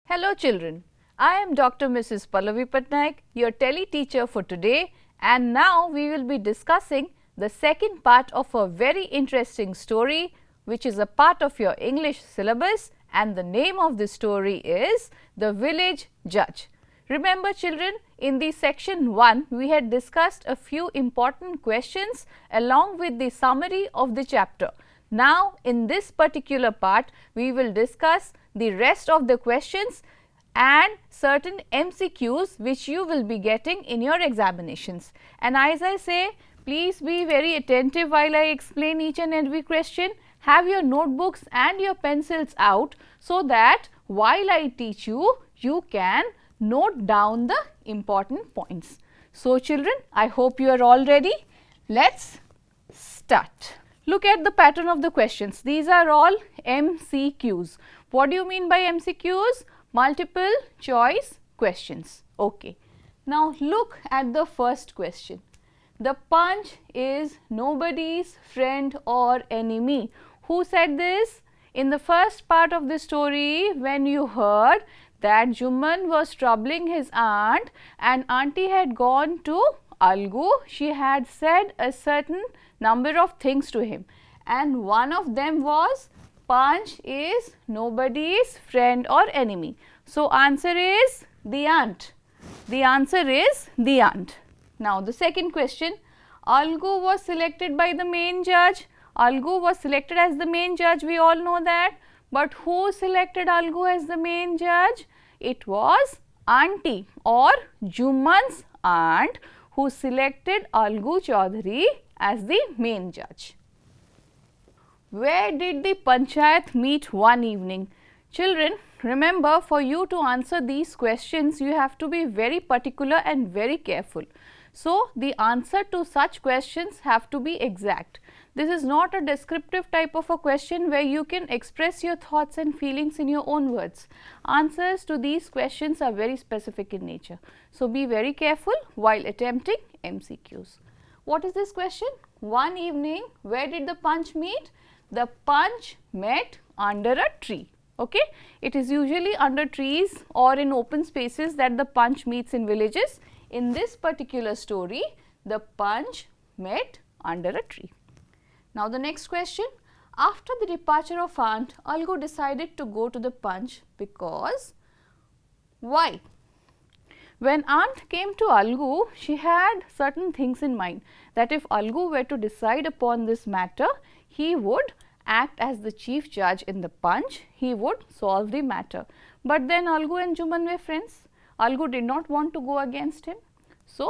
Hello children, I am Dr. Mrs. Pallavi Patnaik, your tele teacher for today, and now we will be discussing the second part of a very interesting story which is a part of your English syllabus, and the name of the story is The Village Judge. Remember children, in the section 1 we had discussed a few important questions along with the summary of the chapter. Now in this particular part we will discuss the rest of the questions and certain MCQs which you will be getting in your examinations. And as I say, please be very attentive while I explain each and every question. Have your notebooks and your pencils out so that while I teach you, you can note down the important points. So children, I hope you are all ready. Let's start. Look at the pattern of the questions. These are all MCQs. What do you mean by MCQs? Multiple choice questions. Okay. Now look at the first question. The punch is nobody's friend or enemy. Who said this? In the first part of the story, when you heard that Juman was troubling his aunt and auntie had gone to Algu, she had said a certain number of things to him, and one of them was punch is nobody's friend or enemy. So answer is the aunt. The answer is the aunt. Now the second question, Algu was selected by the main judge. Algu was selected as the main judge, we all know that, but who selected Algu as the main judge? It was auntie or Juman's aunt who selected Algu Chaudhary as the main judge. Where did the panchayat meet one evening? Children, remember, for you to answer these questions, you have to be very particular and very careful. So, the answer to such questions have to be exact. This is not a descriptive type of a question where you can express your thoughts and feelings in your own words. Answers to these questions are very specific in nature. So, be very careful while attempting MCQs. What is this question? One evening, where did the punch meet? The punch met under a tree. Okay? It is usually under trees or in open spaces that the punch meets in villages. In this particular story, the punch met under a tree. Now the next question, after the departure of aunt, Algu decided to go to the punch because, why? When aunt came to Algu, she had certain things in mind that if Algu were to decide upon this matter, he would act as the chief judge in the punch, he would solve the matter. But then Algu and Juman were friends. Algu did not want to go against him. So,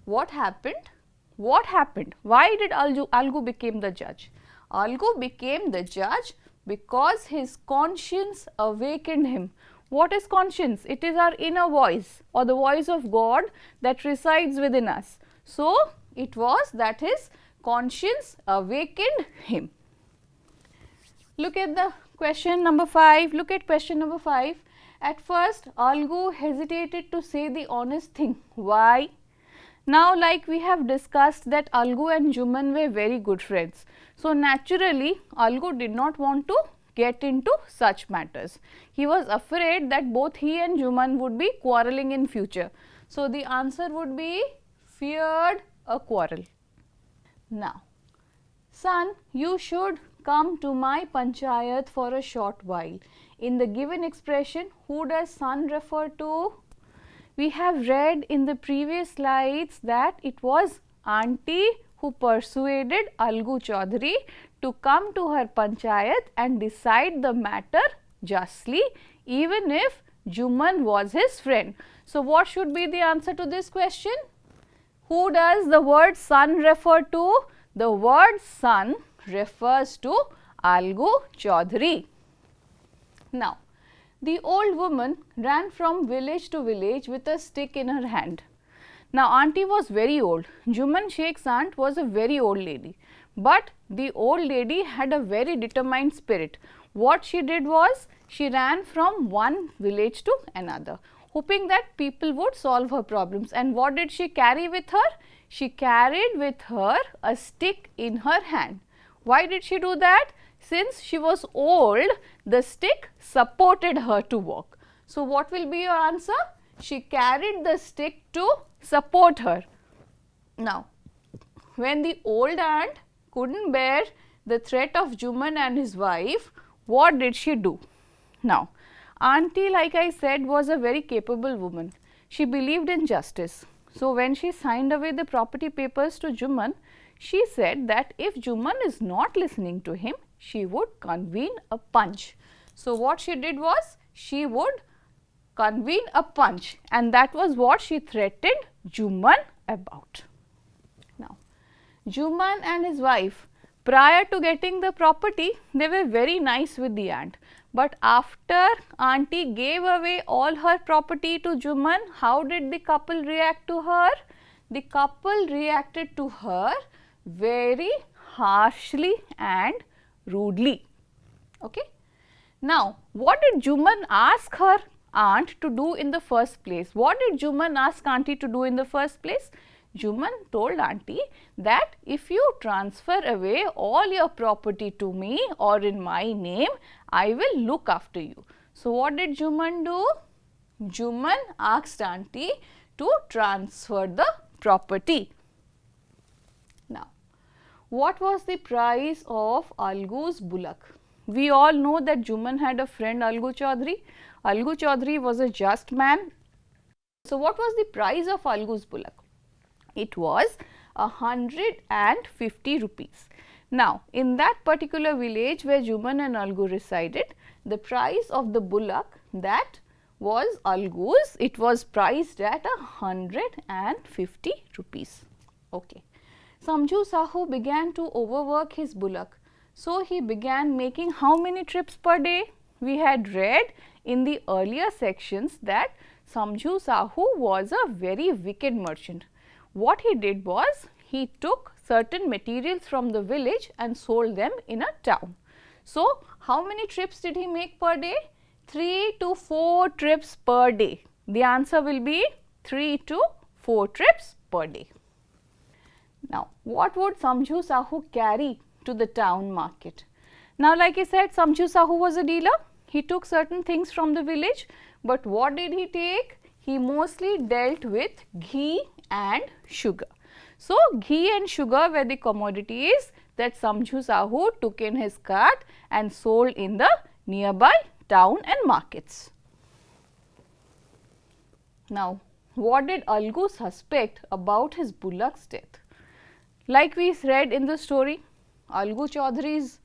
what happened? What happened? Why did Algu became the judge? Algu became the judge because his conscience awakened him. What is conscience? It is our inner voice or the voice of God that resides within us. So, it was that his conscience awakened him. Look at the question number 5. Look at question number 5. At first, Algu hesitated to say the honest thing. Why? Now, like we have discussed that Algu and Juman were very good friends. So, naturally, Algu did not want to get into such matters. He was afraid that both he and Juman would be quarreling in future. So, the answer would be feared a quarrel. Now, son, you should come to my panchayat for a short while. In the given expression, who does son refer to? We have read in the previous slides that it was auntie who persuaded Algu Chaudhary to come to her panchayat and decide the matter justly, even if Juman was his friend. So, what should be the answer to this question? Who does the word son refer to? The word son refers to Algu Chaudhary. Now, the old woman ran from village to village with a stick in her hand. Now, auntie was very old. Juman Sheikh's aunt was a very old lady. But the old lady had a very determined spirit. What she did was, she ran from one village to another, hoping that people would solve her problems. And what did she carry with her? She carried with her a stick in her hand. Why did she do that? Since she was old, the stick supported her to walk. So what will be your answer? She carried the stick to support her. Now, when the old aunt couldn't bear the threat of Juman and his wife, what did she do? Now, auntie, like I said, was a very capable woman. She believed in justice. So, when she signed away the property papers to Juman, she said that if Juman is not listening to him, she would convene a punch. So, what she did was, she would convene a punch, and that was what she threatened Juman about. Now, Juman and his wife, prior to getting the property, they were very nice with the aunt. But after auntie gave away all her property to Juman, how did the couple react to her? The couple reacted to her very harshly and rudely. Okay. Now, what did Juman ask her aunt to do in the first place? What did Juman ask auntie to do in the first place? Juman told auntie that if you transfer away all your property to me or in my name, I will look after you. So, what did Juman do? Juman asked auntie to transfer the property. Now, what was the price of Algu's bullock? We all know that Juman had a friend, Algu Chaudhary. Algu Chaudhary was a just man. So, what was the price of Algu's bullock? It was 150 rupees. Now, in that particular village where Juman and Algu resided, the price of the bullock that was Algu's, it was priced at 150 rupees. Okay. Samju Sahu began to overwork his bullock. So, he began making how many trips per day? We had read in the earlier sections that Samju Sahu was a very wicked merchant. What he did was, he took certain materials from the village and sold them in a town. So, how many trips did he make per day? 3 to 4 trips per day. The answer will be 3 to 4 trips per day. Now, what would Samju Sahu carry to the town market? Now, like I said, Samju Sahu was a dealer. He took certain things from the village, but what did he take? He mostly dealt with ghee and sugar. So, ghee and sugar were the commodities that Samju Sahu took in his cart and sold in the nearby town and markets. Now, what did Algu suspect about his bullock's death? Like we read in the story, Algu Chaudhary's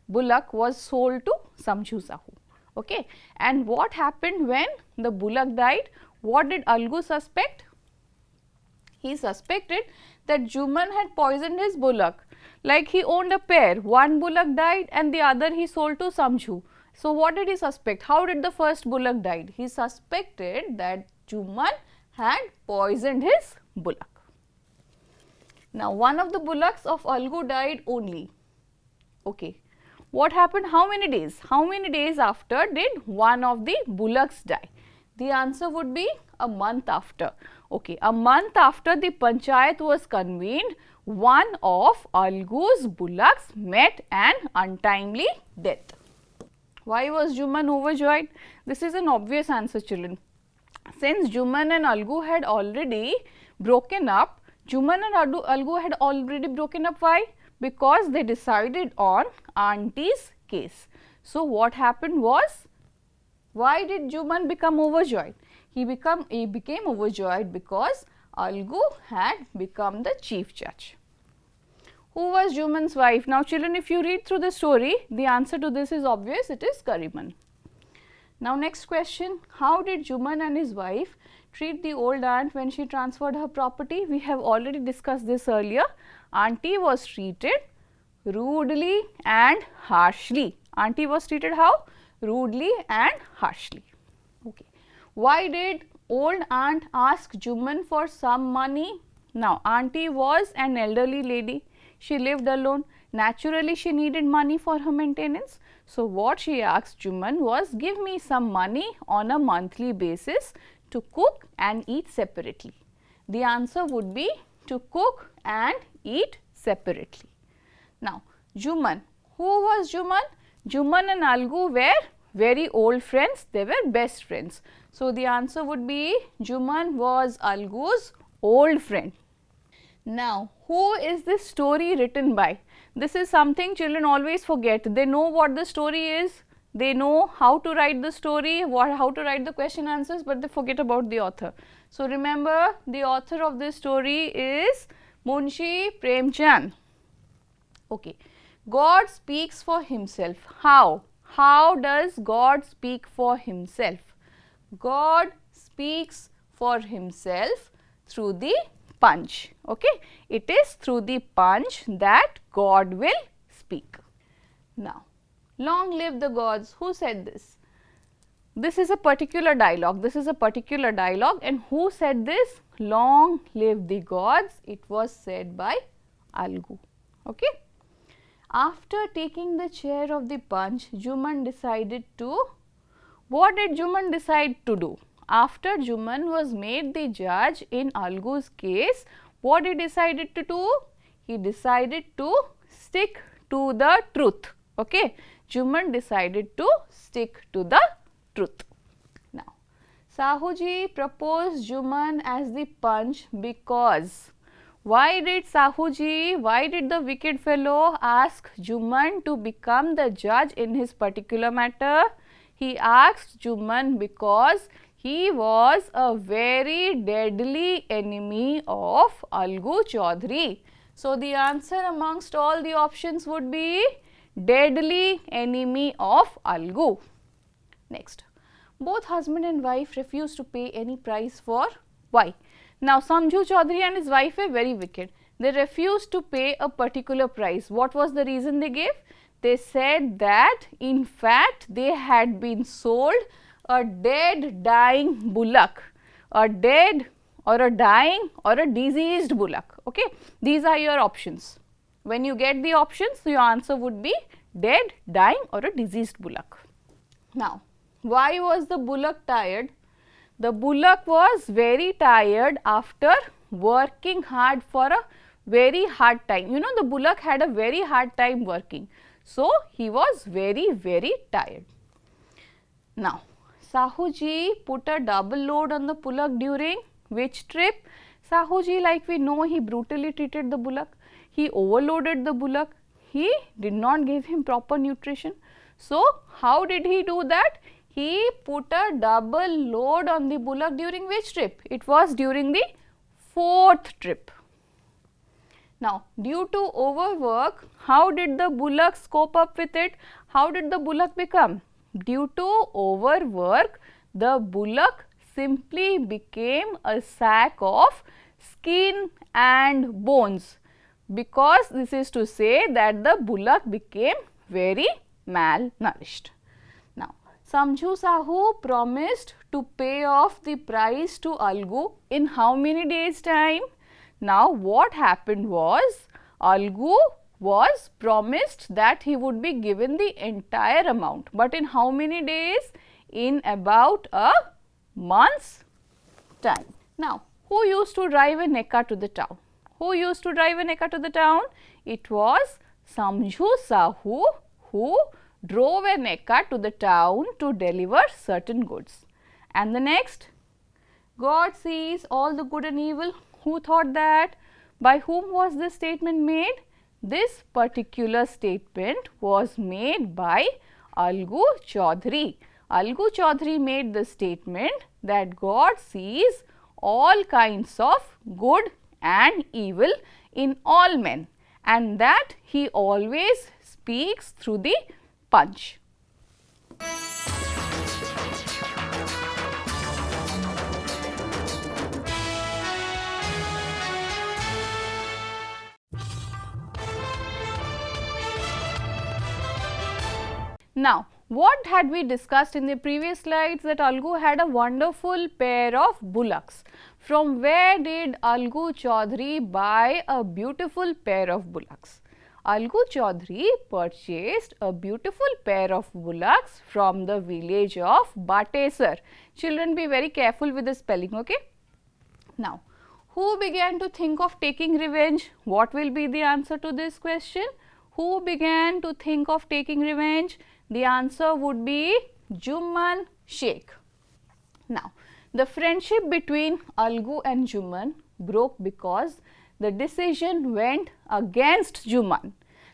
bullock was sold to Samju Sahu. Okay. And what happened when the bullock died? What did Algu suspect? He suspected that Juman had poisoned his bullock. Like he owned a pair, one bullock died and the other he sold to Samju. So, what did he suspect? How did the first bullock died? He suspected that Juman had poisoned his bullock. Now, one of the bullocks of Algu died only. Okay. What happened? How many days? How many days after did one of the bullocks die? The answer would be a month after. Okay. A month after the panchayat was convened, one of Algu's bullocks met an untimely death. Why was Juman overjoyed? This is an obvious answer, children. Since Juman and Algu had already broken up, Juman and Algu had already broken up. Why? Because they decided on auntie's case. So, what happened was, why did Juman become overjoyed? He became overjoyed because Algu had become the chief judge. Who was Juman's wife? Now, children, if you read through the story, the answer to this is obvious, it is Kariman. Now, next question, how did Juman and his wife treat the old aunt when she transferred her property? We have already discussed this earlier. Auntie was treated rudely and harshly. Auntie was treated how? Rudely and harshly. Okay. Why did old aunt ask Juman for some money? Now, auntie was an elderly lady. She lived alone. Naturally, she needed money for her maintenance. So, what she asked Juman was, give me some money on a monthly basis to cook and eat separately. The answer would be to cook and eat separately. Now, Juman. Who was Juman? Juman and Algu were very old friends, they were best friends. So, the answer would be Juman was Algu's old friend. Now, who is this story written by? This is something children always forget. They know what the story is, they know how to write the story, how to write the question answers, but they forget about the author. So, remember, the author of this story is Munshi Premchand. Okay. God speaks for himself. How? How does God speak for himself? God speaks for himself through the punch. Okay. It is through the punch that God will speak. Now, long live the gods. Who said this? This is a particular dialogue. This is a particular dialogue, and who said this? Long live the gods. It was said by Algu. Okay. After taking the chair of the punch, Juman decided to, what did Juman decide to do? After Juman was made the judge in Algu's case, what he decided to do? He decided to stick to the truth. Okay. Juman decided to stick to the truth. Now, Sahuji proposed Juman as the punch because, why did Sahuji, why did the wicked fellow ask Juman to become the judge in his particular matter? He asked Juman because he was a very deadly enemy of Algu Chaudhary. So, the answer amongst all the options would be deadly enemy of Algu. Next, both husband and wife refused to pay any price for, why? Now, Samjhu Chaudhary and his wife were very wicked. They refused to pay a particular price. What was the reason they gave? They said that in fact they had been sold a dead, dying bullock, a dead or a dying or a diseased bullock. Okay? These are your options. When you get the options, your answer would be dead, dying or a diseased bullock. Now, why was the bullock tired? The bullock was very tired after working hard for a very hard time. You know, the bullock had a very hard time working. So, he was very, very tired. Now, Sahuji put a double load on the bullock during which trip? Sahuji, like we know, he brutally treated the bullock. He overloaded the bullock. He did not give him proper nutrition. So, how did he do that? He put a double load on the bullock during which trip? It was during the 4th trip. Now, due to overwork, how did the bullock cope up with it? How did the bullock become? Due to overwork, the bullock simply became a sack of skin and bones, because this is to say that the bullock became very malnourished. Samjhu Sahu promised to pay off the price to Algu in how many days' time? Now, what happened was, Algu was promised that he would be given the entire amount, but in how many days? In about a month's time. Now, who used to drive an ekka to the town? Who used to drive an ekka to the town? It was Samjhu Sahu who drove an ekka to the town to deliver certain goods. And the next, God sees all the good and evil. Who thought that? By whom was this statement made? This particular statement was made by Algu Chaudhary. Algu Chaudhary made the statement that God sees all kinds of good and evil in all men, and that he always speaks through the punch. Now, what had we discussed in the previous slides? That Algu had a wonderful pair of bullocks. From where did Algu Chaudhary buy a beautiful pair of bullocks? Algu Chaudhary purchased a beautiful pair of bullocks from the village of Batesar. Children, be very careful with the spelling, okay? Now, who began to think of taking revenge? What will be the answer to this question? Who began to think of taking revenge? The answer would be Juman Sheikh. Now, the friendship between Algu and Juman broke because the decision went against Juman.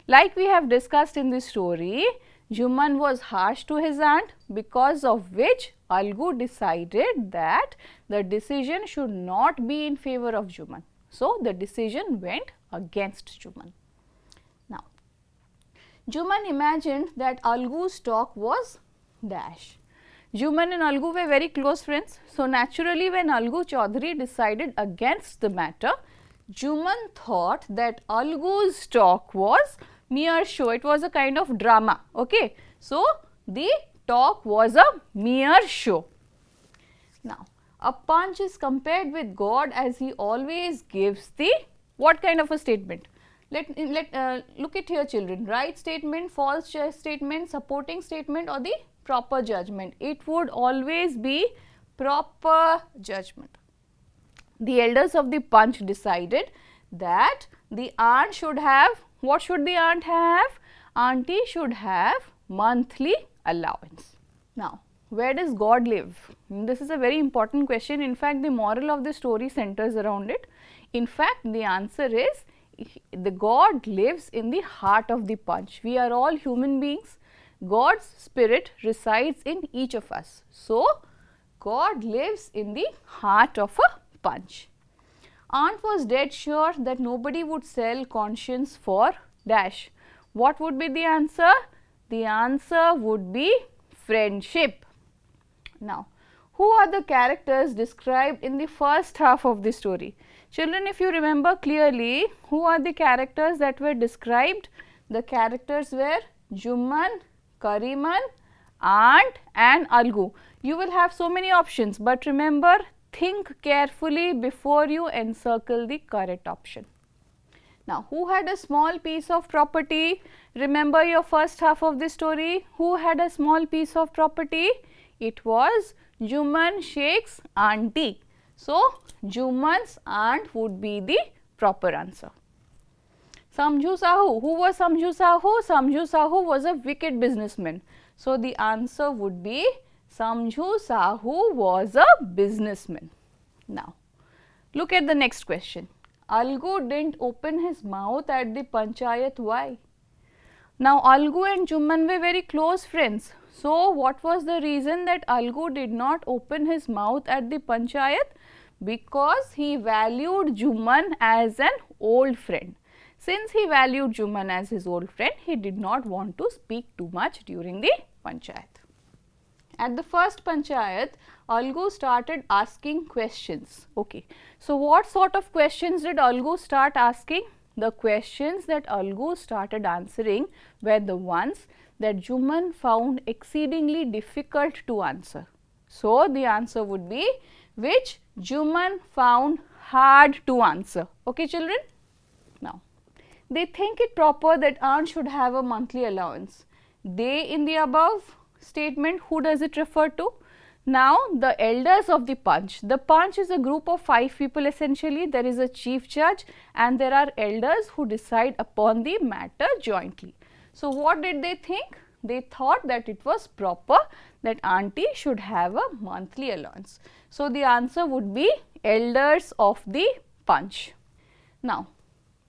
Like we have discussed in the story, Juman was harsh to his aunt, because of which Algu decided that the decision should not be in favor of Juman. So, the decision went against Juman. Now, Juman imagined that Algu's talk was dash. Juman and Algu were very close friends. So, naturally when Algu Chaudhary decided against the matter, Juman thought that Algu's talk was mere show. It was a kind of drama. Okay. So, the talk was a mere show. Now, a punch is compared with God as he always gives the what kind of a statement? Look at here children, right statement, false statement, supporting statement or the proper judgment. It would always be proper judgment. The elders of the Punch decided that the aunt should have, what should the aunt have? Auntie should have monthly allowance. Now, where does God live? This is a very important question. In fact, the moral of the story centers around it. In fact, the answer is the God lives in the heart of the Punch. We are all human beings. God's spirit resides in each of us. So, God lives in the heart of a Punch. Aunt was dead sure that nobody would sell conscience for dash. What would be the answer? The answer would be friendship. Now, who are the characters described in the first half of the story? Children, if you remember clearly, who are the characters that were described? The characters were Juman, Kariman, Aunt and Algu. You will have so many options, but remember, think carefully before you encircle the correct option. Now, who had a small piece of property? Remember your first half of the story. Who had a small piece of property? It was Juman Sheikh's auntie. So, Juman's aunt would be the proper answer. Samju Sahu. Who was Samju Sahu? Samju Sahu was a wicked businessman. So, the answer would be Samju Sahu was a businessman. Now, look at the next question. Algu didn't open his mouth at the panchayat. Why? Now, Algu and Juman were very close friends. So, what was the reason that Algu did not open his mouth at the panchayat? Because he valued Juman as an old friend. Since he valued Juman as his old friend, he did not want to speak too much during the panchayat. At the first panchayat, Algu started asking questions. Okay. So, what sort of questions did Algu start asking? The questions that Algu started answering were the ones that Juman found exceedingly difficult to answer. So, the answer would be which Juman found hard to answer. Okay, children? Now, they think it proper that aunt should have a monthly allowance. They in the above statement, who does it refer to? Now, the elders of the Punch. The Punch is a group of 5 people essentially. There is a chief judge and there are elders who decide upon the matter jointly. So, what did they think? They thought that it was proper that auntie should have a monthly allowance. So, the answer would be elders of the Punch. Now,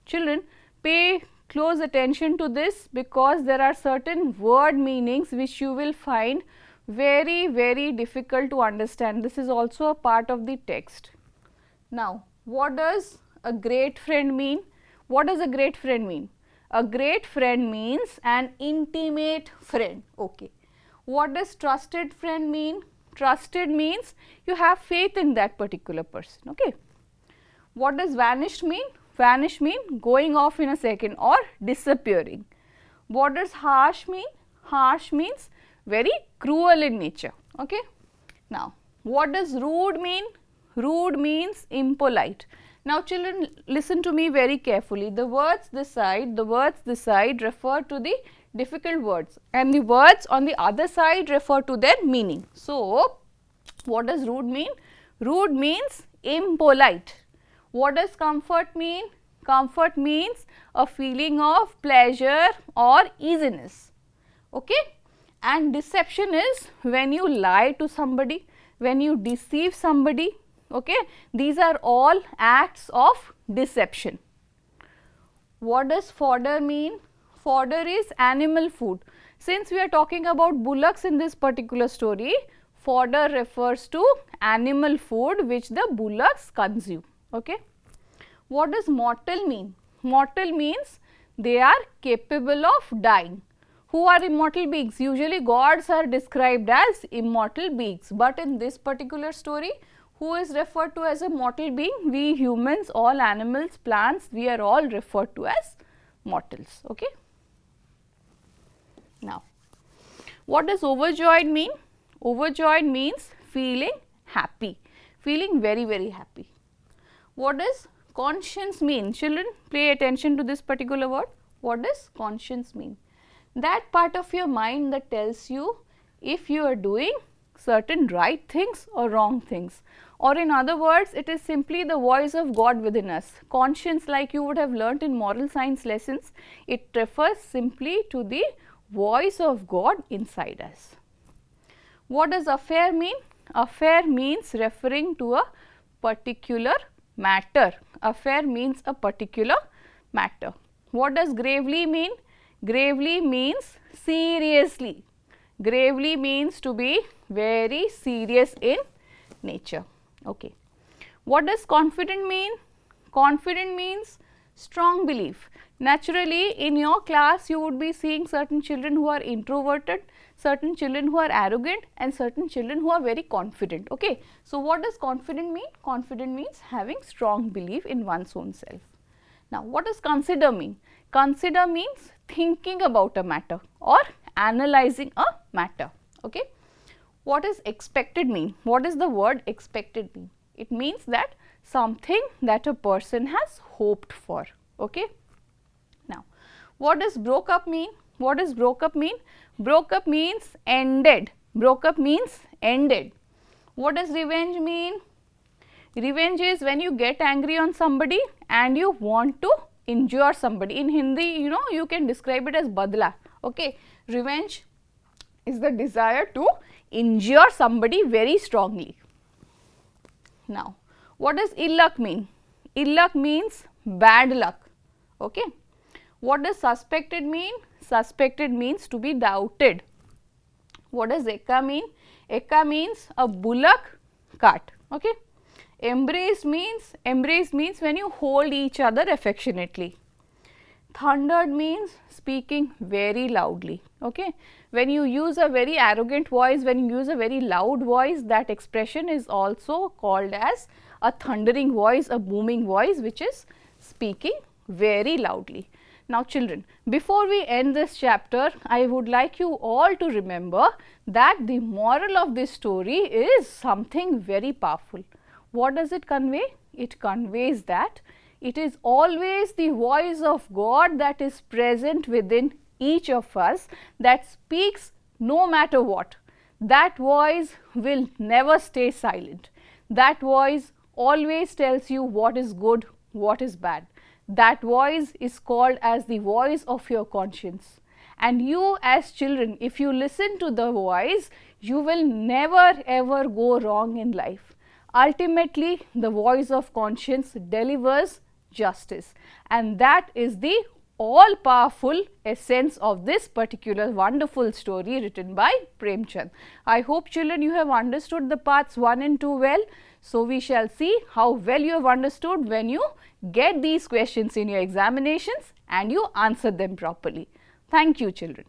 children, pay close attention to this because there are certain word meanings which you will find very difficult to understand. This is also a part of the text. Now, what does a great friend mean? What does a great friend mean? A great friend means an intimate friend. Okay. What does trusted friend mean? Trusted means you have faith in that particular person. Okay. What does vanished mean? Vanish mean going off in a second or disappearing. What does harsh mean? Harsh means very cruel in nature. Okay. Now, what does rude mean? Rude means impolite. Now, children, listen to me very carefully. The words this side refer to the difficult words and the words on the other side refer to their meaning. So, what does rude mean? Rude means impolite. What does comfort mean? Comfort means a feeling of pleasure or easiness. Okay. And deception is when you lie to somebody, when you deceive somebody, okay. These are all acts of deception. What does fodder mean? Fodder is animal food. Since we are talking about bullocks in this particular story, fodder refers to animal food which the bullocks consume, okay. What does mortal mean? Mortal means they are capable of dying. Who are immortal beings? Usually gods are described as immortal beings, but in this particular story, who is referred to as a mortal being? We humans, all animals, plants, we are all referred to as mortals, okay. Now, what does overjoyed mean? Overjoyed means feeling happy, feeling very, very happy. What does conscience mean? Children, pay attention to this particular word. What does conscience mean? That part of your mind that tells you if you are doing certain right things or wrong things, or in other words, it is simply the voice of God within us. Conscience, like you would have learnt in moral science lessons, it refers simply to the voice of God inside us. What does affair mean? Affair means referring to a particular matter. Affair means a particular matter. What does gravely mean? Gravely means seriously. Gravely means to be very serious in nature, okay. What does confident mean? Confident means strong belief. Naturally, in your class you would be seeing certain children who are introverted, certain children who are arrogant, and certain children who are very confident, okay. So, what does confident mean? Confident means having strong belief in one's own self. Now, what does consider mean? Consider means thinking about a matter or analyzing a matter, okay. What does expected mean? What does the word expected mean? It means that something that a person has hoped for, okay. Now, what does broke up mean? What does broke up mean? Broke up means ended. Broke up means ended. What does revenge mean? Revenge is when you get angry on somebody and you want to injure somebody. In Hindi, you know, you can describe it as badla, okay. Revenge is the desire to injure somebody very strongly. Now, what does ill luck mean? Ill luck means bad luck, okay. What does suspected mean? Suspected means to be doubted. What does ekka mean? Ekka means a bullock cart, okay. Embrace means when you hold each other affectionately. Thundered means speaking very loudly, okay. When you use a very arrogant voice, when you use a very loud voice, that expression is also called as a thundering voice, a booming voice which is speaking very loudly. Now, children, before we end this chapter, I would like you all to remember that the moral of this story is something very powerful. What does it convey? It conveys that it is always the voice of God that is present within each of us that speaks no matter what. That voice will never stay silent. That voice always tells you what is good, what is bad. That voice is called as the voice of your conscience. And you as children, if you listen to the voice, you will never ever go wrong in life. Ultimately, the voice of conscience delivers justice, and that is the all powerful essence of this particular wonderful story written by Premchand. I hope, children, you have understood the parts 1 and 2 well. So, we shall see how well you have understood when you get these questions in your examinations and you answer them properly. Thank you, children.